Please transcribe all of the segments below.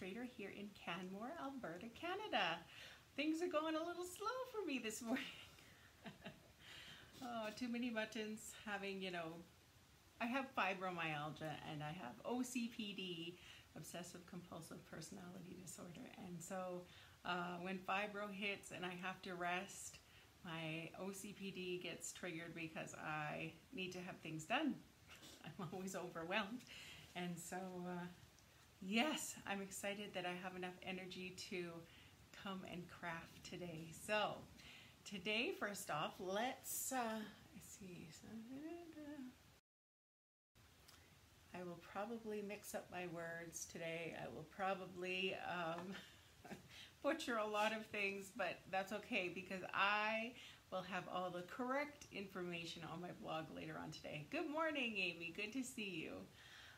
illustrator here in Canmore, Alberta, Canada. Things are going a little slow for me this morning. Oh, too many buttons, having, I have fibromyalgia and I have OCPD, obsessive compulsive personality disorder. And so when fibro hits and I have to rest, my OCPD gets triggered because I need to have things done. I'm always overwhelmed. And so, yes, I'm excited that I have enough energy to come and craft today. So, today, first off, let's see. I will probably mix up my words today. I will probably butcher a lot of things, but that's okay because I will have all the correct information on my blog later on today. Good morning, Amy. Good to see you.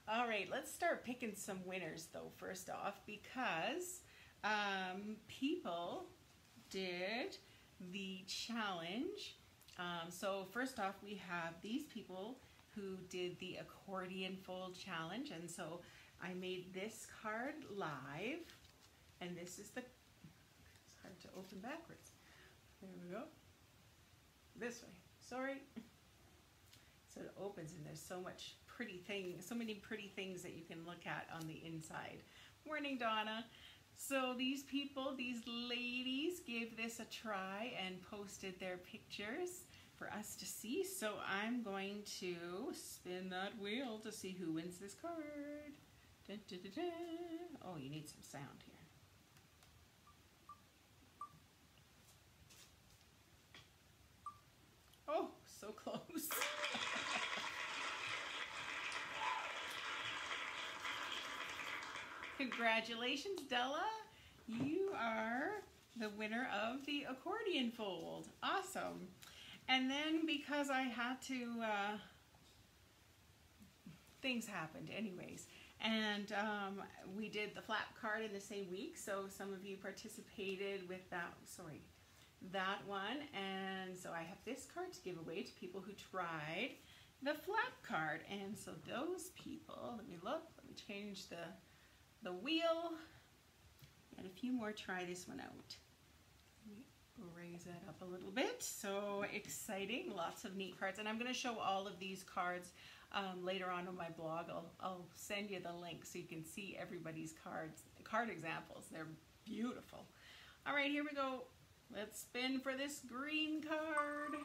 All right, let's start picking some winners though, first off, because people did the challenge. So first off, we have these people who did the accordion fold challenge, and so I made this card live, and this is it's hard to open backwards. There we go. This way. Sorry. So it opens, and there's so much pretty things, so many pretty things that you can look at on the inside. Morning, Donna. So these people, these ladies, gave this a try and posted their pictures for us to see. So I'm going to spin that wheel to see who wins this card. Dun, dun, dun, dun. Oh, you need some sound here. Oh, so close. Congratulations, Della. You are the winner of the accordion fold. Awesome. And then because I had to, things happened anyways. And we did the flap card in the same week. So some of you participated with that, that one. And so I have this card to give away to people who tried the flap card. And so those people, let me change the wheel. And a few more try this one out. Raise that up a little bit. So exciting, lots of neat cards. And I'm going to show all of these cards later on my blog. I'll send you the link so you can see everybody's card examples. They're beautiful. All right, here we go. Let's spin for this green card.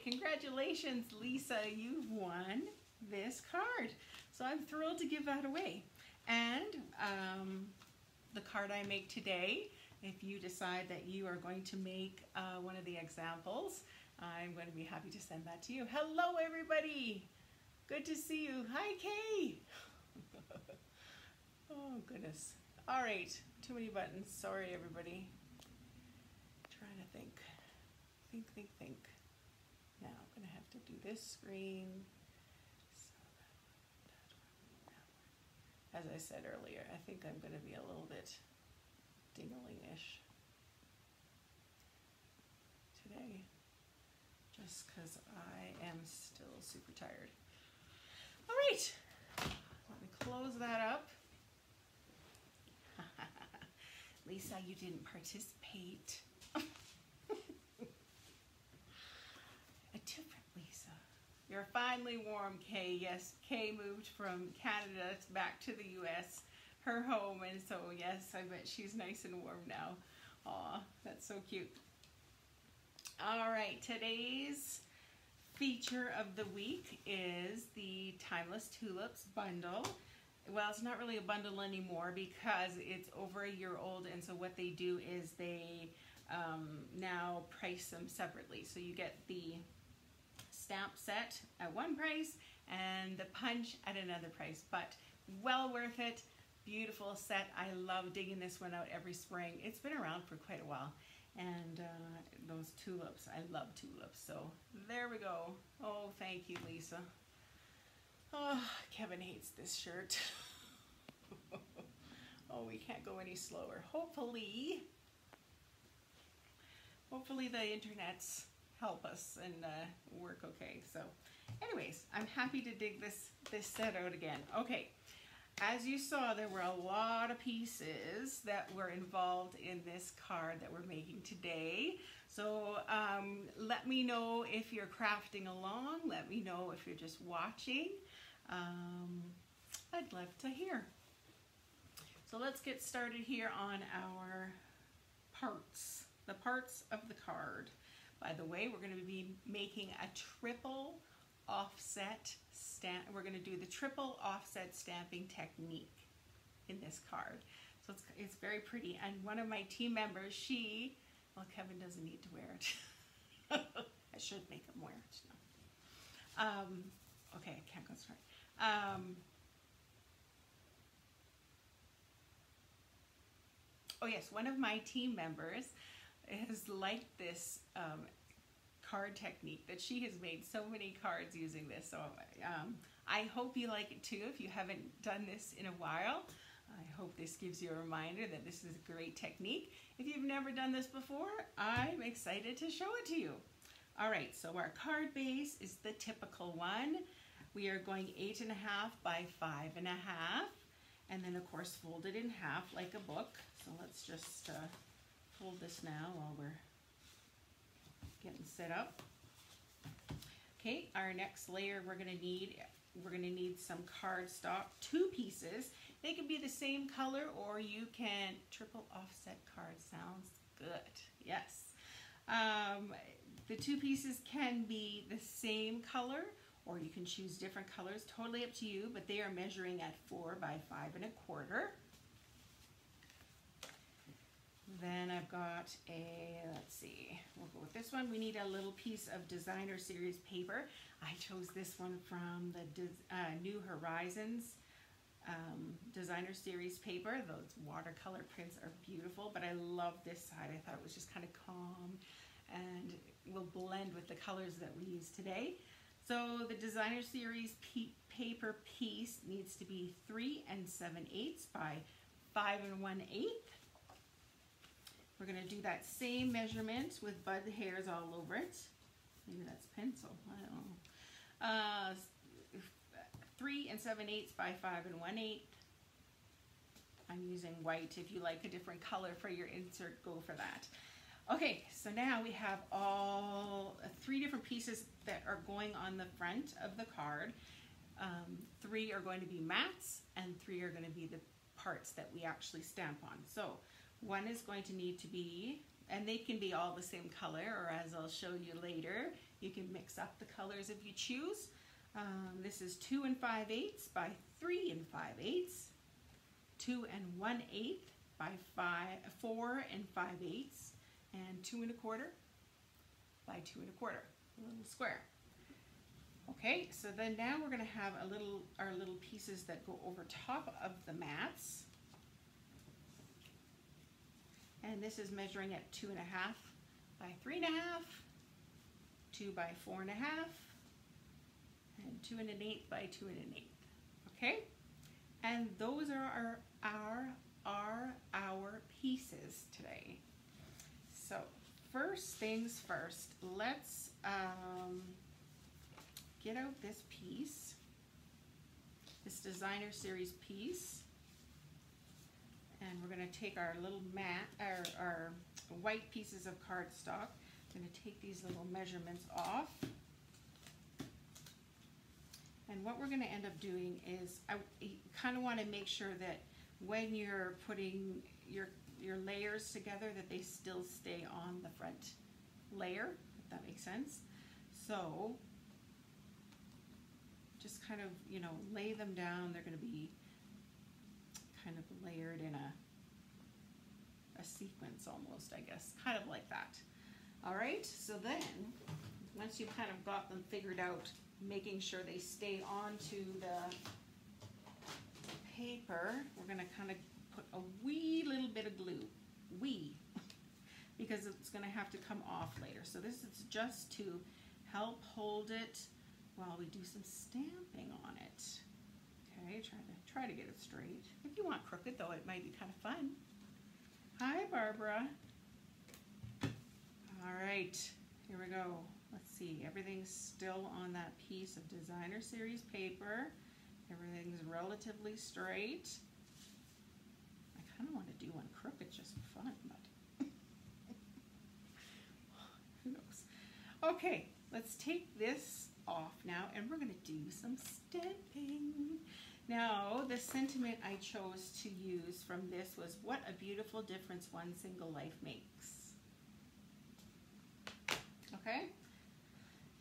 Congratulations, Lisa, you've won this card. So I'm thrilled to give that away. And the card I make today, if you decide that you are going to make one of the examples, I'm going to be happy to send that to you. Hello, everybody. Good to see you. Hi, Kay. Oh, goodness. All right, too many buttons. Sorry, everybody. Trying to think. Think. Now I'm going to have to do this screen. So as I said earlier, I think I'm going to be a little bit dingling-ish today, just because I am still super tired. All right, let me close that up. Lisa, you didn't participate. Different Lisa. You're finally warm, Kay. Yes, Kay moved from Canada back to the US, her home, and so yes, I bet she's nice and warm now. Aw, that's so cute. All right, today's feature of the week is the Timeless Tulips bundle. Well, it's not really a bundle anymore because it's over a year old, and so what they do is they now price them separately. So you get the stamp set at one price and the punch at another price, but well worth it. Beautiful set. I love digging this one out every spring. It's been around for quite a while, and those tulips, I love tulips. So there we go. Oh, thank you, Lisa. Oh, Kevin hates this shirt. Oh, we can't go any slower. Hopefully the internets help us and work okay. So anyways, I'm happy to dig this set out again. Okay, as you saw, there were a lot of pieces that were involved in this card that we're making today. So let me know if you're crafting along. Let me know if you're just watching. I'd love to hear. So let's get started here on our parts, the parts of the card. By the way, we're going to be making a triple offset stamp. We're going to do the triple offset stamping technique in this card. So it's very pretty. And one of my team members, well, Kevin doesn't need to wear it. I should make him wear it. No. Okay, I can't concentrate. Oh yes, one of my team members has liked this card technique that she has made so many cards using this. So I hope you like it too. If you haven't done this in a while, I hope this gives you a reminder that this is a great technique. If you've never done this before, I'm excited to show it to you. All right, so our card base is the typical one. We are going 8.5 by 5.5, and then of course fold it in half like a book. So let's just fold this now while we're getting set up. Okay, our next layer we're gonna need some cardstock, 2 pieces. They can be the same color, or you can triple offset card. Sounds good. Yes. The 2 pieces can be the same color, or you can choose different colors. Totally up to you, but they are measuring at 4 by 5.25. Then I've got let's see, we'll go with this one. We need a little piece of designer series paper. I chose this one from the New Horizons designer series paper. Those watercolor prints are beautiful, but I love this side. I thought it was just kind of calm and will blend with the colors that we use today. So the designer series paper piece needs to be 3 7/8 by 5 1/8. We're going to do that same measurement with bud hairs all over it. Maybe that's pencil, I don't know. 3 7/8 by 5 1/8. I'm using white. If you like a different color for your insert, go for that. Okay, so now we have all 3 different pieces that are going on the front of the card. 3 are going to be mats, and 3 are going to be the parts that we actually stamp on. So one is going to need to be, and they can be all the same color, or as I'll show you later, you can mix up the colors if you choose. This is 2 5/8 by 3 5/8, 2 1/8 by 4 5/8, and 2 1/4 by 2 1/4, a little square. Okay, so then now we're going to have our little pieces that go over top of the mats. And this is measuring at 2.5 by 3.5, 2 by 4.5, and 2 1/8 by 2 1/8. Okay, and those are our pieces today. So first things first, let's get out this piece, this designer series piece. And we're going to take our little our white pieces of cardstock. I'm going to take these little measurements off. And what we're going to end up doing is, you kind of want to make sure that when you're putting your layers together, that they still stay on the front layer, if that makes sense. So just kind of, lay them down. They're going to be kind of layered in a sequence almost, I guess, kind of like that. All right, so then once you've kind of got them figured out, making sure they stay onto the paper, we're going to kind of put a wee little bit of glue, because it's going to have to come off later. So this is just to help hold it while we do some stamping on it. Okay, try to get it straight. If you want crooked though, it might be kind of fun. Hi, Barbara. All right, here we go. Let's see, everything's still on that piece of designer series paper. Everything's relatively straight. I kind of want to do one crooked just for fun, but who knows. Okay, let's take this off now and we're going to do some stamping. Now, the sentiment I chose to use from this was, what a beautiful difference one single life makes. Okay?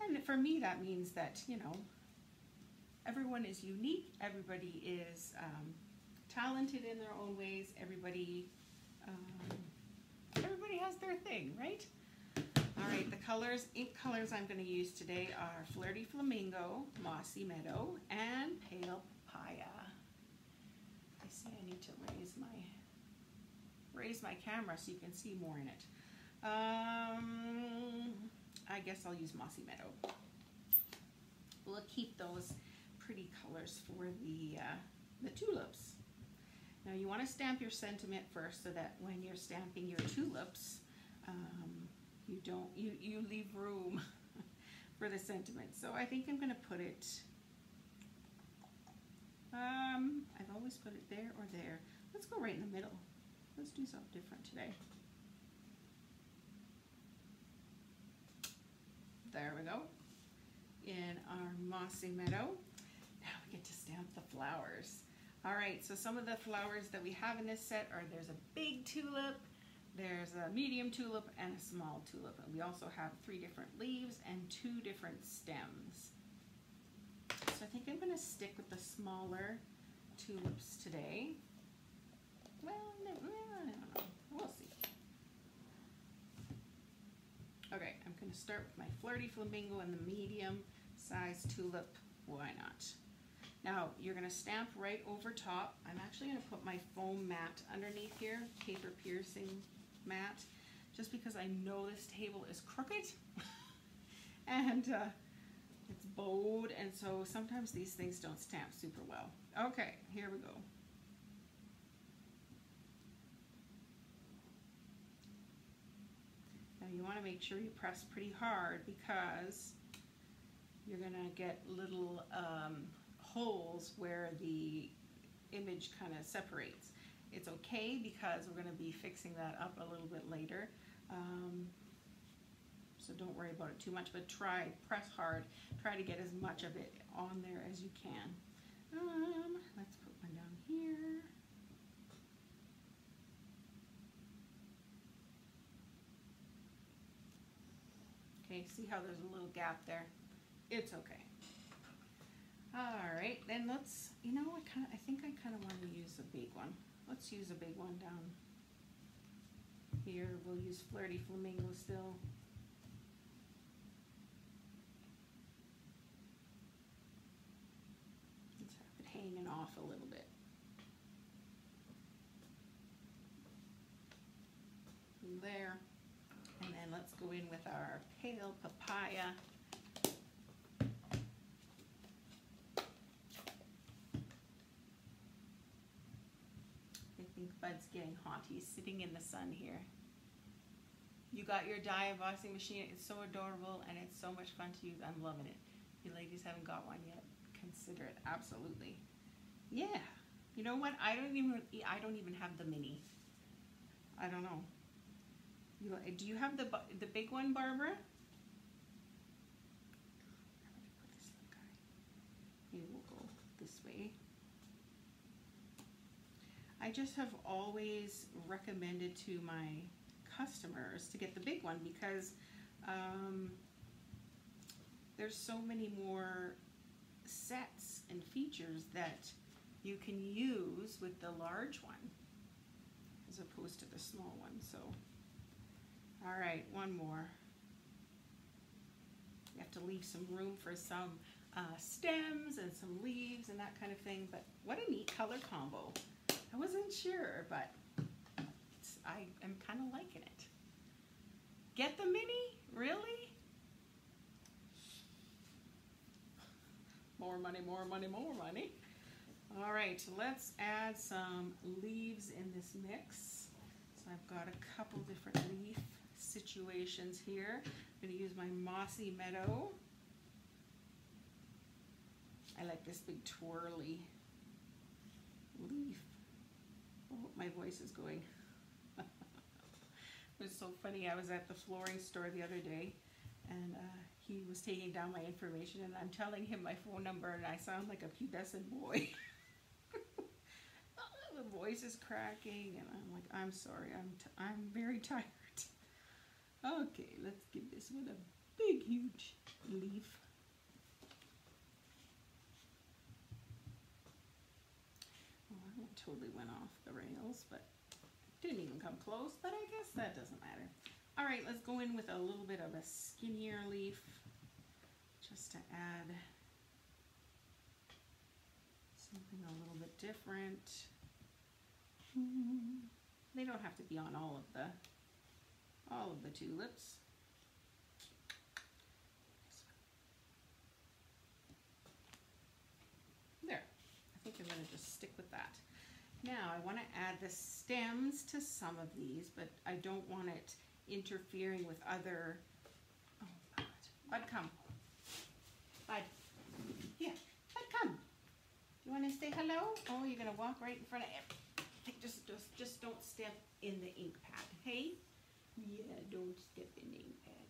And for me, that means that, you know, everyone is unique. Everybody is talented in their own ways. Everybody has their thing, right? All right, the colors, ink colors I'm going to use today are Flirty Flamingo, Mossy Meadow, and Pale Papaya. I see I need to raise my camera so you can see more in it. I guess I'll use Mossy Meadow. We'll keep those pretty colors for the tulips. Now you want to stamp your sentiment first so that when you're stamping your tulips, you leave room for the sentiment. So I think I'm going to put it, I've always put it there or there. Let's go right in the middle. Let's do something different today. There we go. In our Mossy Meadow. Now we get to stamp the flowers. All right, so some of the flowers that we have in this set are, there's a big tulip, there's a medium tulip, and a small tulip. And we also have 3 different leaves and 2 different stems. So I think I'm going to stick with the smaller tulips today. Well, I don't know. We'll see. Okay, I'm going to start with my Flirty Flamingo and the medium size tulip. Why not? Now, you're going to stamp right over top. I'm actually going to put my foam mat underneath here, paper piercing mat, just because I know this table is crooked and it's bowed, and so sometimes these things don't stamp super well. Okay, here we go. Now you want to make sure you press pretty hard because you're going to get little holes where the image kind of separates. It's okay because we're going to be fixing that up a little bit later. So don't worry about it too much, but press hard. Try to get as much of it on there as you can. Let's put one down here. Okay, see how there's a little gap there? It's okay. All right, then let's, you know, I think I kind of want to use a big one. Let's use a big one down here. We'll use Flirty Flamingo still. Let's have it hanging off a little bit. There. And then let's go in with our Pale Papaya. Bud's getting hot. He's sitting in the sun here. You got your dye embossing machine. It's so adorable and it's so much fun to use. I'm loving it. If you ladies haven't got one yet, consider it. Absolutely. Yeah. You know what? I don't even have the mini. I don't know. Do you have the big one, Barbara? Maybe we'll go this way. I just have always recommended to my customers to get the big one because there's so many more sets and features that you can use with the large one as opposed to the small one. So, all right, one more. You have to leave some room for some stems and some leaves and that kind of thing, but what a neat color combo. I wasn't sure, but I am kind of liking it. Get the mini? Really? More money, more money, more money. All right, let's add some leaves in this mix. So I've got a couple different leaf situations here. I'm going to use my Mossy Meadow. I like this big twirly leaf. Oh, my voice is going. It was so funny. I was at the flooring store the other day, and he was taking down my information, and I'm telling him my phone number, and I sound like a pubescent boy. The voice is cracking, and I'm like, I'm sorry, I'm very tired. Okay, let's give this one a big, huge leaf. Oh, that totally went off the rails, but didn't even come close, but I guess that doesn't matter. All right, let's go in with a little bit of a skinnier leaf, just to add something a little bit different. They don't have to be on all of the tulips. There. I think I'm going to just stick with that. Now I want to add the stems to some of these, but I don't want it interfering with other. Oh, Bud, come. Bud, here. Bud, come. You want to say hello? Oh, you're going to walk right in front of it. Just don't step in the ink pad, hey? Yeah, don't step in the ink pad.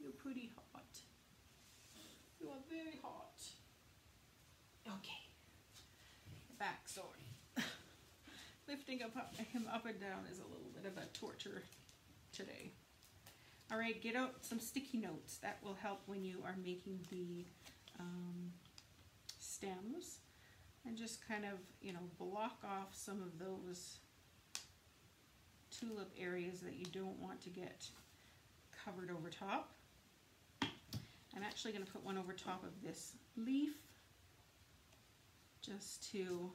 You're pretty hot. You are very hot. Okay. Back, sorry. Lifting him up and down is a little bit of a torture today. All right, get out some sticky notes. That will help when you are making the stems. And just kind of, you know, block off some of those tulip areas that you don't want to get covered over top. I'm actually going to put one over top of this leaf just to, you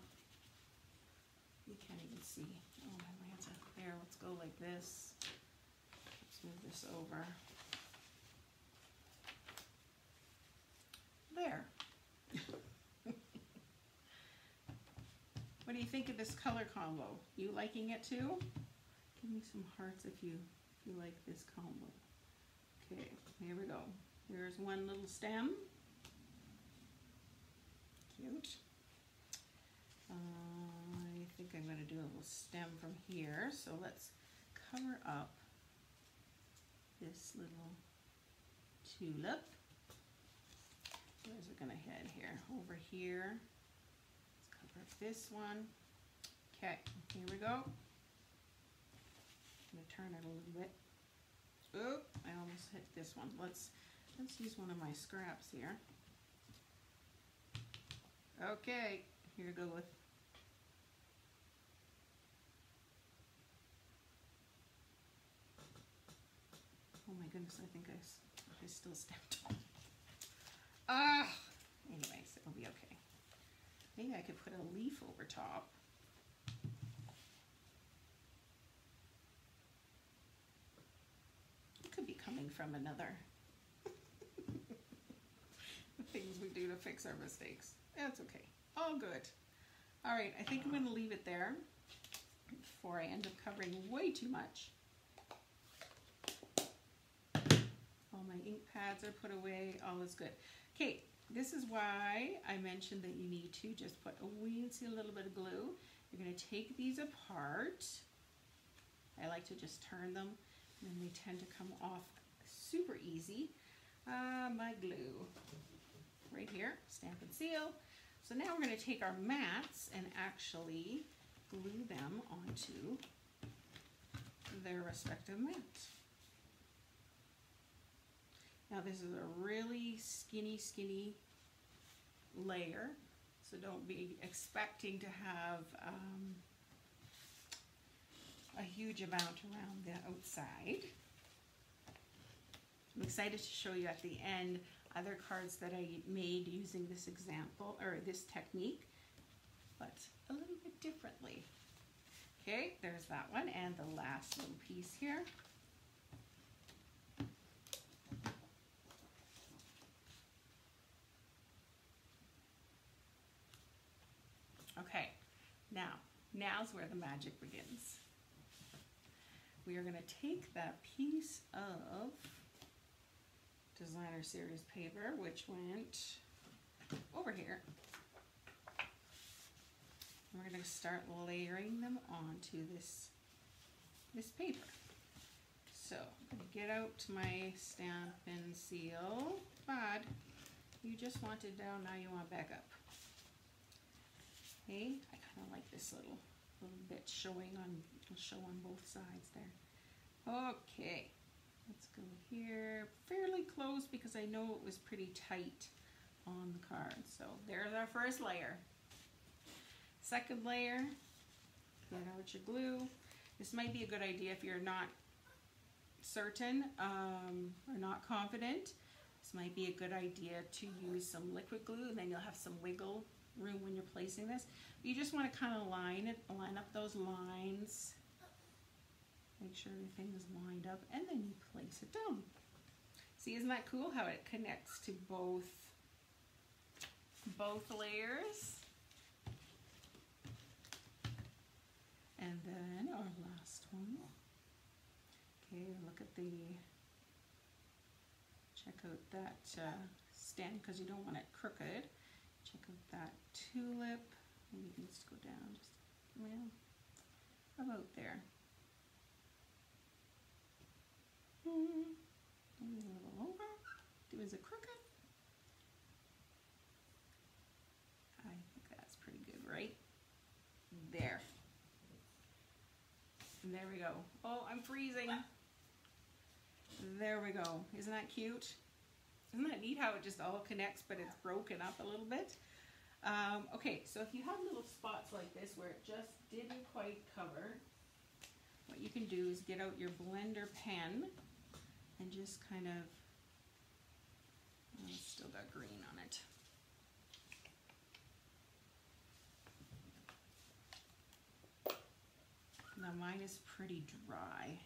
can't even see. Oh, my hands are there. Let's go like this. Let's move this over. There. What do you think of this color combo? You liking it too? Give me some hearts if you like this combo. Okay, here we go. Here's one little stem. Cute. I think I'm going to do a little stem from here. So let's cover up this little tulip. Where's it going to head here? Over here. This one. Okay, here we go. I'm going to turn it a little bit. Oh, I almost hit this one. Let's use one of my scraps here. Okay, here we go with. Oh my goodness, I think I still stepped on. Anyways, it'll be okay. Maybe I could put a leaf over top. It could be coming from another. The things we do to fix our mistakes. That's okay. All good. All right, I think I'm going to leave it there before I end up covering way too much. All my ink pads are put away. All is good. Okay. This is why I mentioned that you need to just put a little bit of glue. You're going to take these apart. I like to just turn them, and they tend to come off super easy. My glue right here, Stamp and Seal. So now we're going to take our mats and actually glue them onto their respective mats. Now this is a really skinny layer, so don't be expecting to have a huge amount around the outside. I'm excited to show you at the end other cards that I made using this example, or this technique, but a little bit differently. Okay, there's that one, and the last little piece here. now's where the magic begins. We are going to take that piece of designer series paper, which went over here. And we're going to start layering them onto this paper. So I'm going to get out my Stampin' Seal, but you just want it down, now you want back up. Okay, I kind of like this little bit showing on, it'll show on both sides there. Okay, let's go here, fairly close because I know it was pretty tight on the card. So there's our first layer. Second layer, get out your glue. This might be a good idea if you're not certain or not confident. This might be a good idea to use some liquid glue, and then you'll have some wiggle room when you're placing this. You just want to kind of line up those lines. Make sure everything is lined up, and then you place it down. See, isn't that cool how it connects to both layers? And then our last one. Okay, look at check out that stand because you don't want it crooked. Check out that tulip. Maybe it needs to go down just, well, about there. Maybe a little over. Is it crooked? I think that's pretty good, right? There. And there we go. Oh, I'm freezing. There we go. Isn't that cute? Isn't that neat how it just all connects, but it's broken up a little bit? Okay, so if you have little spots like this where it just didn't quite cover, what you can do is get out your blender pen and just kind of, oh, it's still got green on it. Now mine is pretty dry.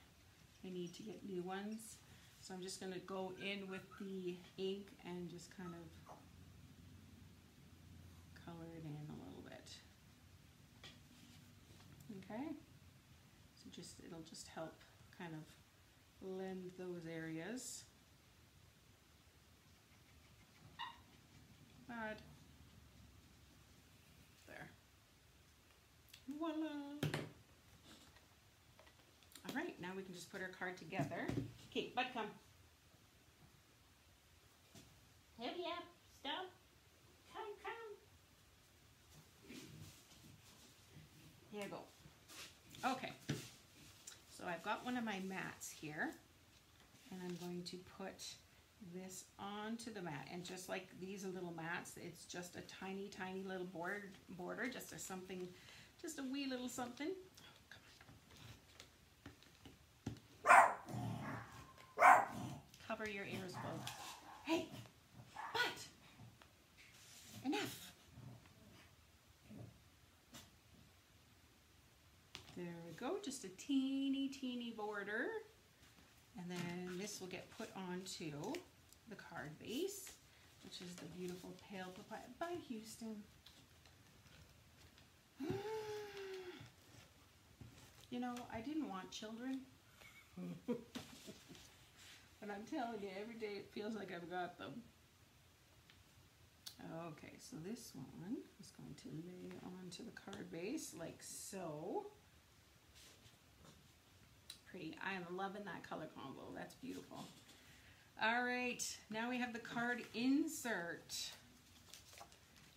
I need to get new ones. So I'm just going to go in with the ink and just kind of color it in a little bit. Okay? So it'll just help kind of blend those areas. Bad. There. Voila! All right, now we can just put our card together. Okay, bud, come. Hurry up, stop. Come. Here you go. Okay, so I've got one of my mats here, and I'm going to put this onto the mat. And just like these little mats, it's just a tiny, tiny little border, just a wee little something. Cover your ears, folks. Hey, but enough. There we go, just a teeny, teeny border. And then this will get put onto the card base, which is the beautiful pale papaya by Houston. You know, I didn't want children. But I'm telling you, every day it feels like I've got them. Okay, so this one is going to lay onto the card base like so. Pretty. I am loving that color combo. That's beautiful. All right, now we have the card insert.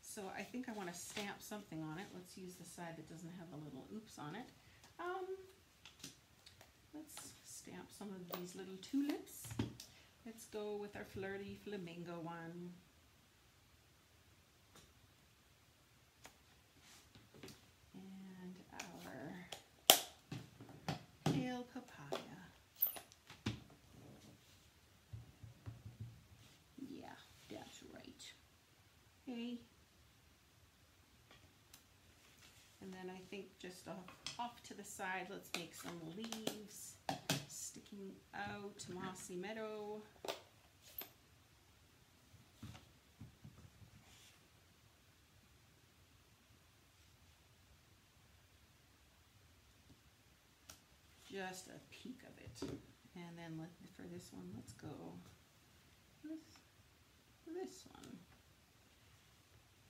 So I think I want to stamp something on it. Let's use the side that doesn't have a little oops on it. Let's stamp some of these little tulips. Let's go with our flirty flamingo one. And our pale papaya. Yeah, that's right. Okay. And then I think just off to the side, let's make some leaves sticking out, mossy meadow. just a peek of it. And then for this one, let's go with this one.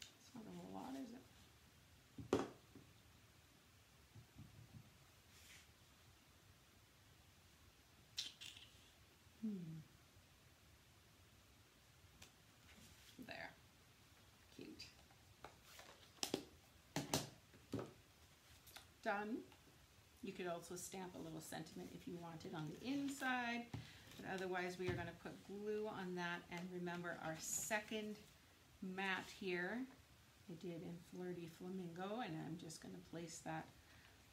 It's not a whole lot, is it? There. Cute. Done. You could also stamp a little sentiment if you wanted on the inside, but otherwise we are going to put glue on that. And remember our second mat here, I did in Flirty Flamingo, and I'm just going to place that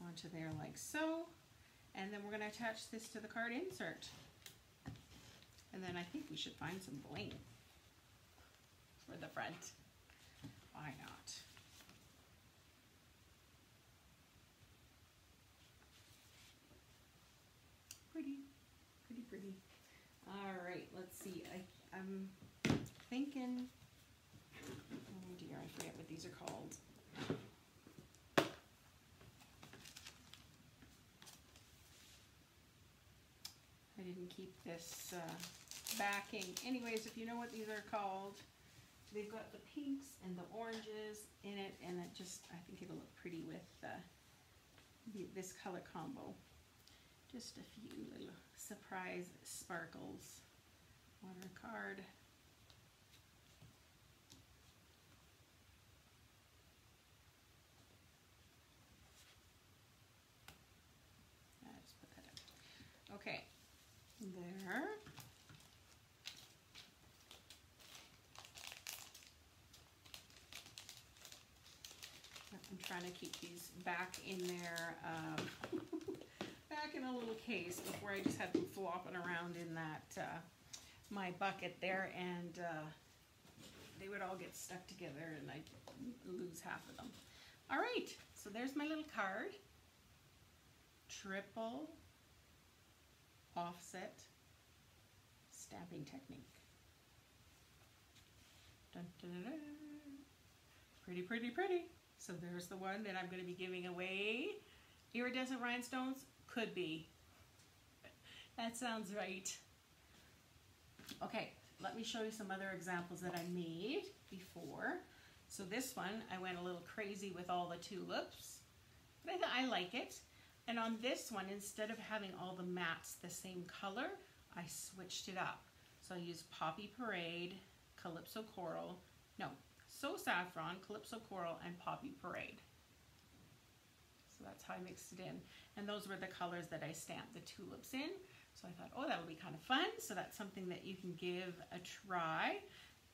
onto there like so. And then we're going to attach this to the card insert. And then I think we should find some bling for the front. Why not? Pretty, pretty, pretty. All right, let's see. I'm thinking, oh dear, I forget what these are called. I didn't keep this backing. Anyways, if you know what these are called, they've got the pinks and the oranges in it, and it just, I think it'll look pretty with this color combo. Just a few little surprise sparkles on our card. I just put that in. Okay, there. I'm trying to keep these back in there, back in a little case before I just had them flopping around in that my bucket there, and they would all get stuck together and I'd lose half of them. All right, so there's my little card. Triple offset stamping technique. Dun, dun, dun, dun. Pretty, pretty, pretty. So there's the one that I'm going to be giving away. Iridescent rhinestones? Could be. That sounds right. Okay, let me show you some other examples that I made before. So this one, I went a little crazy with all the tulips. But I like it. And on this one, instead of having all the mats the same color, I switched it up. So I used Poppy Parade, Calypso Coral, no, So Saffron, Calypso Coral, and Poppy Parade. So that's how I mixed it in. And those were the colors that I stamped the tulips in. So I thought, oh, that would be kind of fun. So that's something that you can give a try.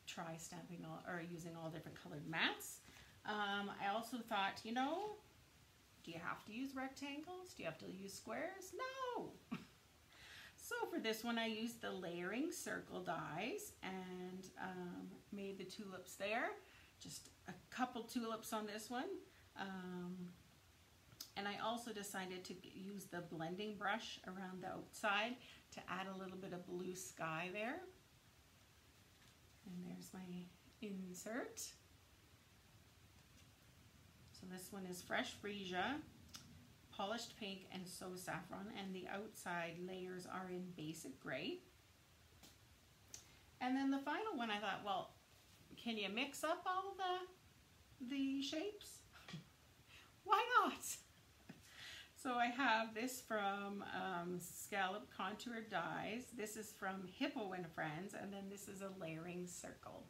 Try stamping all, or using all different colored mats. I also thought, you know, do you have to use rectangles? Do you have to use squares? No! So for this one, I used the layering circle dies and made the tulips there. Just a couple tulips on this one. And I also decided to use the blending brush around the outside to add a little bit of blue sky there. And there's my insert. So this one is Fresh Freesia, Polished Pink, and So Saffron, and the outside layers are in Basic Gray. And then the final one, I thought, well, can you mix up all the shapes? Why not? So I have this from Scallop Contour Dies. This is from Hippo and Friends, and then this is a layering circle.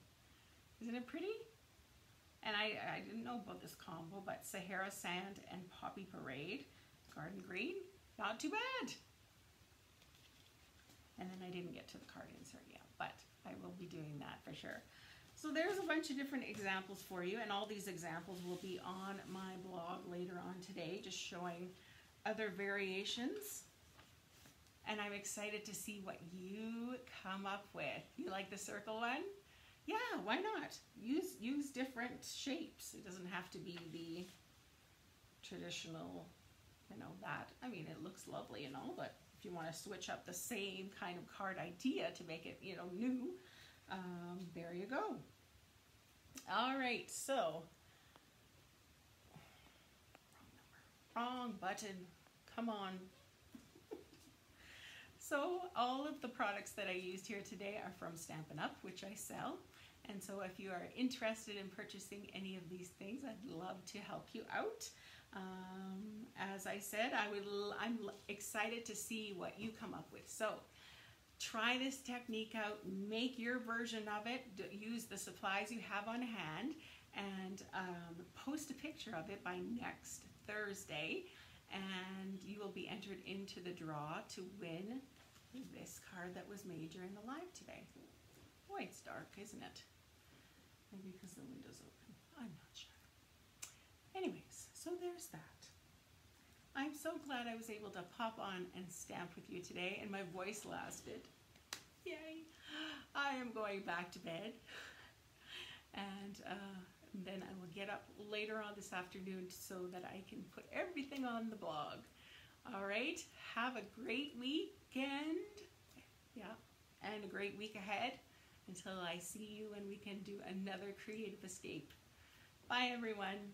Isn't it pretty? And I didn't know about this combo, but Sahara Sand and Poppy Parade, Garden Green, not too bad. And then I didn't get to the card insert yet, but I will be doing that for sure. So there's a bunch of different examples for you, and all these examples will be on my blog later on today, just showing other variations. And I'm excited to see what you come up with. You like the circle one? Yeah, why not? Use different shapes. It doesn't have to be the traditional, you know, that. I mean, it looks lovely and all, but if you want to switch up the same kind of card idea to make it, you know, new, there you go. All right, so wrong button. Come on. So all of the products that I used here today are from Stampin' Up, which I sell. And so if you are interested in purchasing any of these things, I'd love to help you out. As I said, I'm excited to see what you come up with. So try this technique out, make your version of it, use the supplies you have on hand, and post a picture of it by next Thursday, and you will be entered into the draw to win this card that was made during the live today. Boy, it's dark, isn't it? Maybe because the window's open. I'm not sure. Anyways, so there's that. I'm so glad I was able to pop on and stamp with you today, and my voice lasted. Yay! I am going back to bed, and then I will get up later on this afternoon so that I can put everything on the blog. All right, have a great weekend. Yeah, and a great week ahead until I see you and we can do another creative escape. Bye, everyone.